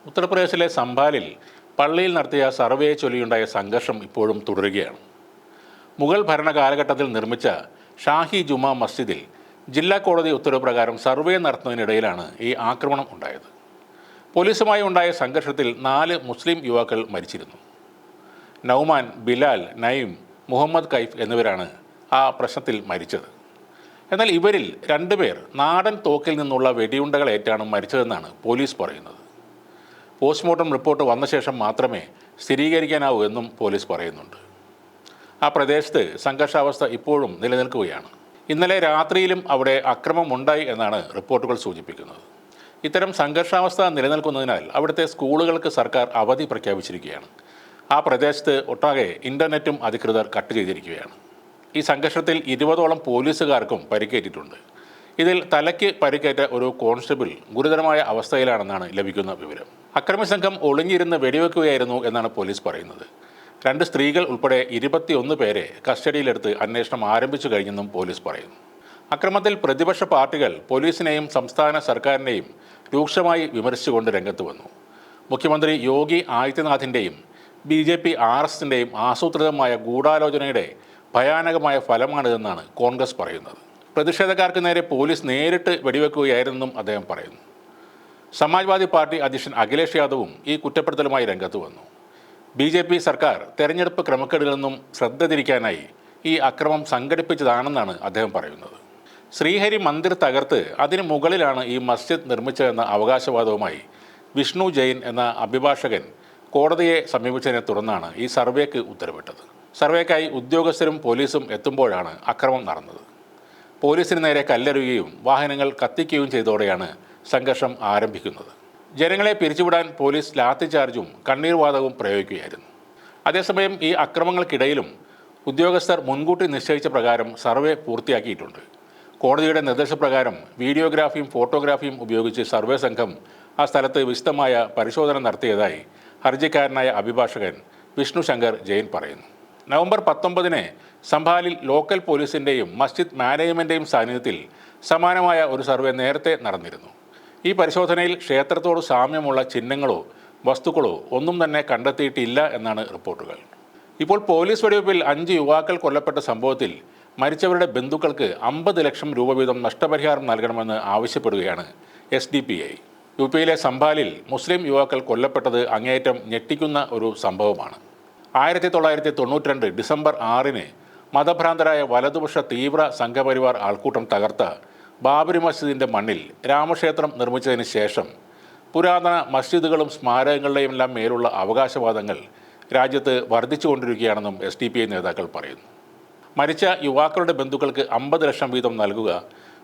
ഉത്തർപ്രദേശിലെ സംഭാലിൽ പള്ളിയിൽ നടത്തിയ സർവേയെ ചൊല്ലിയുണ്ടായ സംഘർഷം ഇപ്പോഴും തുടരുകയാണ്. മുഗൾ ഭരണകാലഘട്ടത്തിൽ നിർമ്മിച്ച ഷാഹി ജുമാ മസ്ജിദിൽ ജില്ലാ കോടതി ഉത്തരവ് പ്രകാരം സർവേ നടത്തുന്നതിനിടയിലാണ് ഈ ആക്രമണം ഉണ്ടായത്. പോലീസുമായി ഉണ്ടായ സംഘർഷത്തിൽ 4 മുസ്ലിം യുവാക്കൾ മരിച്ചിരുന്നു. നൗമാൻ, ബിലാൽ, നയിം, മുഹമ്മദ് കൈഫ് എന്നിവരാണ് ആ പ്രശ്നത്തിൽ മരിച്ചത്. എന്നാൽ ഇവരിൽ 2 പേർ നാടൻ തോക്കിൽ നിന്നുള്ള വെടിയുണ്ടകളേറ്റാണ് മരിച്ചതെന്നാണ് പോലീസ് പറയുന്നത്. പോസ്റ്റ്മോർട്ടം റിപ്പോർട്ട് വന്ന ശേഷം മാത്രമേ സ്ഥിരീകരിക്കാനാവൂ എന്നും പോലീസ് പറയുന്നുണ്ട്. ആ പ്രദേശത്ത് സംഘർഷാവസ്ഥ ഇപ്പോഴും നിലനിൽക്കുകയാണ്. ഇന്നലെ രാത്രിയിലും അവിടെ അക്രമമുണ്ടായി എന്നാണ് റിപ്പോർട്ടുകൾ സൂചിപ്പിക്കുന്നത്. ഇത്തരം സംഘർഷാവസ്ഥ നിലനിൽക്കുന്നതിനാൽ അവിടുത്തെ സ്കൂളുകൾക്ക് സർക്കാർ അവധി പ്രഖ്യാപിച്ചിരിക്കുകയാണ്. ആ പ്രദേശത്ത് ഒട്ടാകെ ഇൻ്റർനെറ്റും അധികൃതർ കട്ട് ചെയ്തിരിക്കുകയാണ്. ഈ സംഘർഷത്തിൽ 20ഓളം പോലീസുകാർക്കും പരിക്കേറ്റിട്ടുണ്ട്. ഇതിൽ തലയ്ക്ക് പരിക്കേറ്റ ഒരു കോൺസ്റ്റബിൾ ഗുരുതരമായ അവസ്ഥയിലാണെന്നാണ് ലഭിക്കുന്ന വിവരം. അക്രമി സംഘം ഒളിഞ്ഞിരുന്ന് വെടിവെക്കുകയായിരുന്നു എന്നാണ് പോലീസ് പറയുന്നത്. 2 സ്ത്രീകൾ ഉൾപ്പെടെ 21 പേരെ കസ്റ്റഡിയിലെടുത്ത് അന്വേഷണം ആരംഭിച്ചു കഴിഞ്ഞെന്നും പോലീസ് പറയുന്നു. അക്രമത്തിൽ പ്രതിപക്ഷ പാർട്ടികൾ പോലീസിനെയും സംസ്ഥാന സർക്കാരിനെയും രൂക്ഷമായി വിമർശിച്ചുകൊണ്ട് രംഗത്ത് വന്നു. മുഖ്യമന്ത്രി യോഗി ആദിത്യനാഥിൻ്റെയും BJP RSൻ്റെയും ആസൂത്രിതമായ ഗൂഢാലോചനയുടെ ഭയാനകമായ ഫലമാണിതെന്നാണ് കോൺഗ്രസ് പറയുന്നത്. പ്രതിഷേധക്കാർക്ക് നേരെ പോലീസ് നേരിട്ട് വെടിവെക്കുകയായിരുന്നെന്നും അദ്ദേഹം പറയുന്നു. സമാജ്വാദി പാർട്ടി അധ്യക്ഷൻ അഖിലേഷ് യാദവും ഈ കുറ്റപ്പെടുത്തലുമായി രംഗത്ത് വന്നു. BJP സർക്കാർ തെരഞ്ഞെടുപ്പ് ക്രമക്കേടുകളിൽ നിന്നും ശ്രദ്ധ തിരിക്കാനായി ഈ അക്രമം സംഘടിപ്പിച്ചതാണെന്നാണ് അദ്ദേഹം പറയുന്നത്. ശ്രീഹരി മന്ദിർ തകർത്ത് അതിന് മുകളിലാണ് ഈ മസ്ജിദ് നിർമ്മിച്ചതെന്ന അവകാശവാദവുമായി വിഷ്ണു ജെയിൻ എന്ന അഭിഭാഷകൻ കോടതിയെ സമീപിച്ചതിനെ തുടർന്നാണ് ഈ സർവേക്ക് ഉത്തരവിട്ടത്. സർവേക്കായി ഉദ്യോഗസ്ഥരും പോലീസും എത്തുമ്പോഴാണ് അക്രമം നടന്നത്. പോലീസിന് നേരെ കല്ലെറിയുകയും വാഹനങ്ങൾ കത്തിക്കുകയും ചെയ്തതോടെയാണ് സംഘർഷം ആരംഭിക്കുന്നത്. ജനങ്ങളെ പിരിച്ചുവിടാൻ പോലീസ് ലാത്തി ചാർജും കണ്ണീർ വാതകവും പ്രയോഗിക്കുകയായിരുന്നു. അതേസമയം ഈ അക്രമങ്ങൾക്കിടയിലും ഉദ്യോഗസ്ഥർ മുൻകൂട്ടി നിശ്ചയിച്ച പ്രകാരം സർവേ പൂർത്തിയാക്കിയിട്ടുണ്ട്. കോടതിയുടെ നിർദ്ദേശപ്രകാരം വീഡിയോഗ്രാഫിയും ഫോട്ടോഗ്രാഫിയും ഉപയോഗിച്ച് സർവേ സംഘം ആ സ്ഥലത്ത് വിശദമായ പരിശോധന നടത്തിയതായി ഹർജിക്കാരനായ അഭിഭാഷകൻ വിഷ്ണു ശങ്കർ ജെയിൻ പറയുന്നു. നവംബർ 19-ന് സംഭാലിൽ ലോക്കൽ പോലീസിൻ്റെയും മസ്ജിദ് മാനേജ്മെൻറ്റേയും സാന്നിധ്യത്തിൽ സമാനമായ ഒരു സർവേ നേരത്തെ നടന്നിരുന്നു. ഈ പരിശോധനയിൽ ക്ഷേത്രത്തോട് സാമ്യമുള്ള ചിഹ്നങ്ങളോ വസ്തുക്കളോ ഒന്നും തന്നെ കണ്ടെത്തിയിട്ടില്ല എന്നാണ് റിപ്പോർട്ടുകൾ. ഇപ്പോൾ പോലീസ് വെടിവെപ്പിൽ 5 യുവാക്കൾ കൊല്ലപ്പെട്ട സംഭവത്തിൽ മരിച്ചവരുടെ ബന്ധുക്കൾക്ക് 50 ലക്ഷം രൂപ വീതം നഷ്ടപരിഹാരം നൽകണമെന്ന് ആവശ്യപ്പെടുകയാണ് SDPI. UP-യിലെ സംഭാലിൽ മുസ്ലിം യുവാക്കൾ കൊല്ലപ്പെട്ടത് അങ്ങേയറ്റം ഞെട്ടിക്കുന്ന ഒരു സംഭവമാണ്. 1992 ഡിസംബർ 6-ന് മതഭ്രാന്തരായ വലതുപക്ഷ തീവ്ര സംഘപരിവാർ ആൾക്കൂട്ടം തകർത്ത ബാബരി മസ്ജിദിൻ്റെ മണ്ണിൽ രാമക്ഷേത്രം നിർമ്മിച്ചതിന് ശേഷം പുരാതന മസ്ജിദുകളും സ്മാരകങ്ങളുടെയും എല്ലാം മേലുള്ള അവകാശവാദങ്ങൾ രാജ്യത്ത് വർദ്ധിച്ചുകൊണ്ടിരിക്കുകയാണെന്നും SDPI നേതാക്കൾ പറയുന്നു. മരിച്ച യുവാക്കളുടെ ബന്ധുക്കൾക്ക് 50 ലക്ഷം വീതം നൽകുക,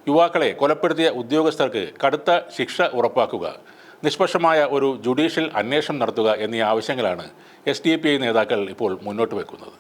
യുവാക്കളെ കൊലപ്പെടുത്തിയ ഉദ്യോഗസ്ഥർക്ക് കടുത്ത ശിക്ഷ ഉറപ്പാക്കുക, നിഷ്പക്ഷമായ ഒരു ജുഡീഷ്യൽ അന്വേഷണം നടത്തുക എന്നീ ആവശ്യങ്ങളാണ് SDPI നേതാക്കൾ ഇപ്പോൾ മുന്നോട്ട് വെക്കുന്നത്.